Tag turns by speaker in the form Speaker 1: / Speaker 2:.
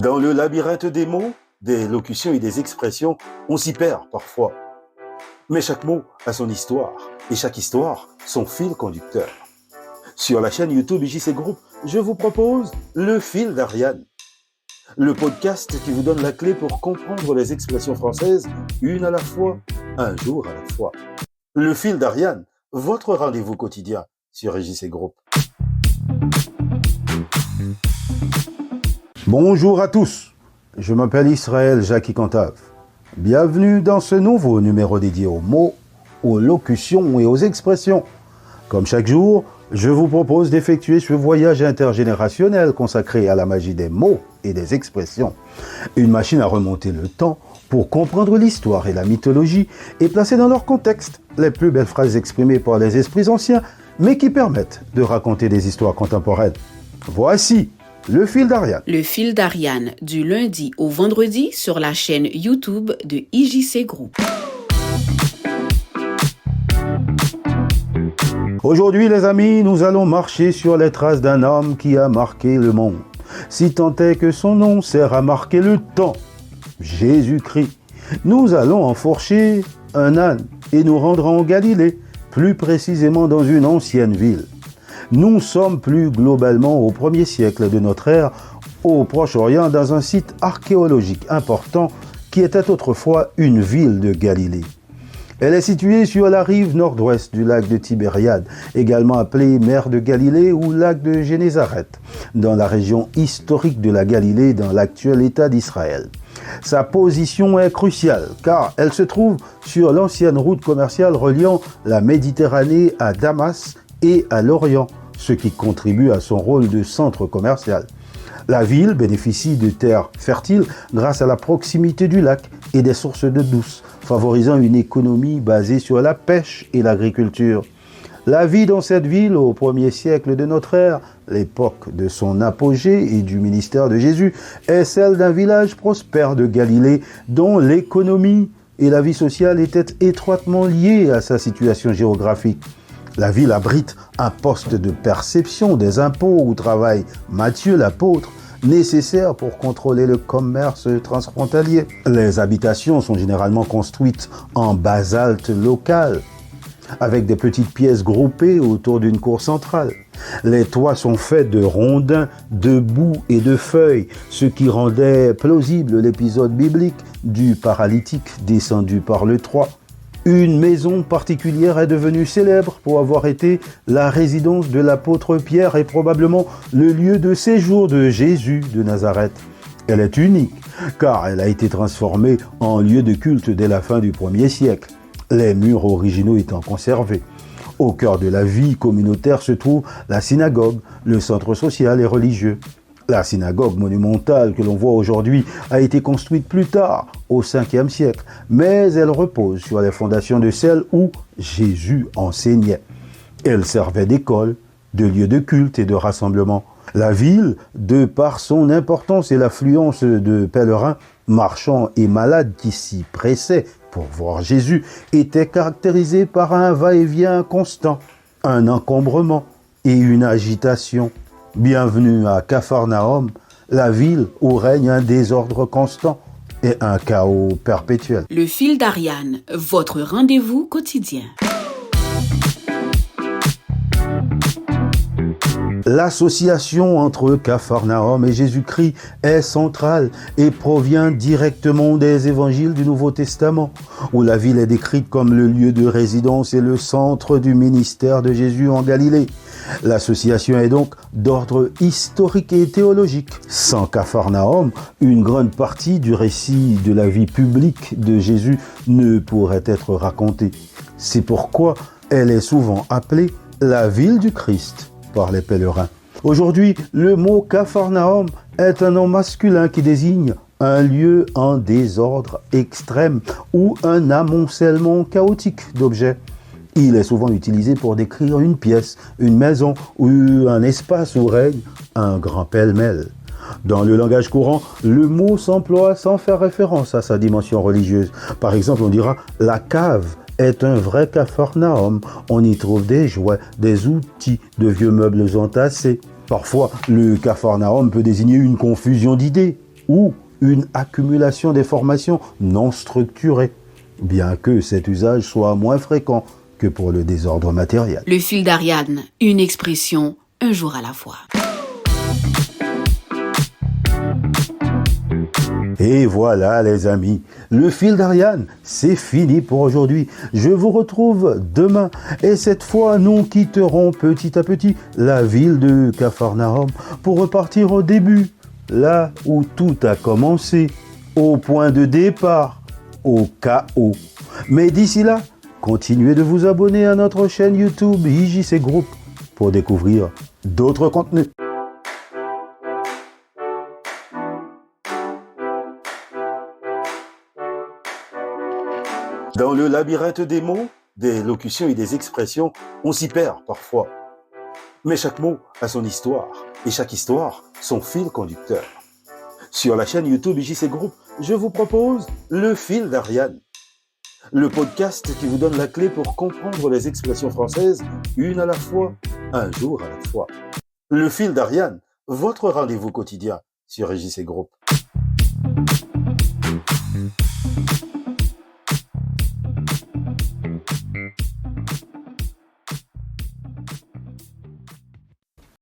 Speaker 1: Dans le labyrinthe des mots, des locutions et des expressions, on s'y perd parfois. Mais chaque mot a son histoire, et chaque histoire, son fil conducteur. Sur la chaîne YouTube JC Group, je vous propose Le Fil d'Ariane, le podcast qui vous donne la clé pour comprendre les expressions françaises, une à la fois, un jour à la fois. Le Fil d'Ariane, votre rendez-vous quotidien sur JC Group. Bonjour à tous, je m'appelle Israël Jackie Cantave. Bienvenue dans ce nouveau numéro dédié aux mots, aux locutions et aux expressions. Comme chaque jour, je vous propose d'effectuer ce voyage intergénérationnel consacré à la magie des mots et des expressions. Une machine à remonter le temps pour comprendre l'histoire et la mythologie et placer dans leur contexte les plus belles phrases exprimées par les esprits anciens, mais qui permettent de raconter des histoires contemporaines. Voici Le Fil d'Ariane.
Speaker 2: Le Fil d'Ariane, du lundi au vendredi sur la chaîne YouTube de IJC Group.
Speaker 1: Aujourd'hui, les amis, nous allons marcher sur les traces d'un homme qui a marqué le monde. Si tant est que son nom sert à marquer le temps, Jésus-Christ. Nous allons enfourcher un âne et nous rendre en Galilée, plus précisément dans une ancienne ville. Nous sommes plus globalement au 1er siècle de notre ère, au Proche-Orient, dans un site archéologique important qui était autrefois une ville de Galilée. Elle est située sur la rive nord-ouest du lac de Tibériade, également appelé mer de Galilée ou lac de Génézareth, dans la région historique de la Galilée, dans l'actuel État d'Israël. Sa position est cruciale car elle se trouve sur l'ancienne route commerciale reliant la Méditerranée à Damas et à l'Orient, ce qui contribue à son rôle de centre commercial. La ville bénéficie de terres fertiles grâce à la proximité du lac et des sources d'eau douce, favorisant une économie basée sur la pêche et l'agriculture. La vie dans cette ville au 1er siècle de notre ère, l'époque de son apogée et du ministère de Jésus, est celle d'un village prospère de Galilée dont l'économie et la vie sociale étaient étroitement liées à sa situation géographique. La ville abrite un poste de perception des impôts où travaille Matthieu l'apôtre, nécessaire pour contrôler le commerce transfrontalier. Les habitations sont généralement construites en basalte local, avec des petites pièces groupées autour d'une cour centrale. Les toits sont faits de rondins, de boue et de feuilles, ce qui rendait plausible l'épisode biblique du paralytique descendu par le Troie. Une maison particulière est devenue célèbre pour avoir été la résidence de l'apôtre Pierre et probablement le lieu de séjour de Jésus de Nazareth. Elle est unique car elle a été transformée en lieu de culte dès la fin du 1er siècle, les murs originaux étant conservés. Au cœur de la vie communautaire se trouve la synagogue, le centre social et religieux. La synagogue monumentale que l'on voit aujourd'hui a été construite plus tard, au 5e siècle, mais elle repose sur les fondations de celle où Jésus enseignait. Elle servait d'école, de lieu de culte et de rassemblement. La ville, de par son importance et l'affluence de pèlerins, marchands et malades qui s'y pressaient pour voir Jésus, était caractérisée par un va-et-vient constant, un encombrement et une agitation. Bienvenue à Capharnaüm, la ville où règne un désordre constant et un chaos perpétuel.
Speaker 2: Le Fil d'Ariane, votre rendez-vous quotidien.
Speaker 1: L'association entre Capharnaüm et Jésus-Christ est centrale et provient directement des évangiles du Nouveau Testament, où la ville est décrite comme le lieu de résidence et le centre du ministère de Jésus en Galilée. L'association est donc d'ordre historique et théologique. Sans Capharnaüm, une grande partie du récit de la vie publique de Jésus ne pourrait être racontée. C'est pourquoi elle est souvent appelée la ville du Christ par les pèlerins. Aujourd'hui, le mot Capharnaüm est un nom masculin qui désigne un lieu en désordre extrême ou un amoncellement chaotique d'objets. Il est souvent utilisé pour décrire une pièce, une maison ou un espace où règne un grand pêle-mêle. Dans le langage courant, le mot s'emploie sans faire référence à sa dimension religieuse. Par exemple, on dira « la cave » est un vrai Capharnaüm. On y trouve des jouets, des outils, de vieux meubles entassés. Parfois, le Capharnaüm peut désigner une confusion d'idées. ou une accumulation d'informations non structurées, bien que cet usage soit moins fréquent que pour le désordre matériel.
Speaker 2: Le fil d'Ariane, une expression, un jour à la fois.
Speaker 1: Et voilà les amis, le fil d'Ariane, c'est fini pour aujourd'hui. Je vous retrouve demain et cette fois nous quitterons petit à petit la ville de Capharnaüm pour repartir au début, là où tout a commencé, au point de départ, au chaos. Mais d'ici là, continuez de vous abonner à notre chaîne YouTube IJC Group pour découvrir d'autres contenus. Dans le labyrinthe des mots, des locutions et des expressions, on s'y perd parfois. Mais chaque mot a son histoire, et chaque histoire, son fil conducteur. Sur la chaîne YouTube IJC Group, je vous propose le fil d'Ariane, le podcast qui vous donne la clé pour comprendre les expressions françaises, une à la fois, un jour à la fois. Le fil d'Ariane, votre rendez-vous quotidien sur IJC Group.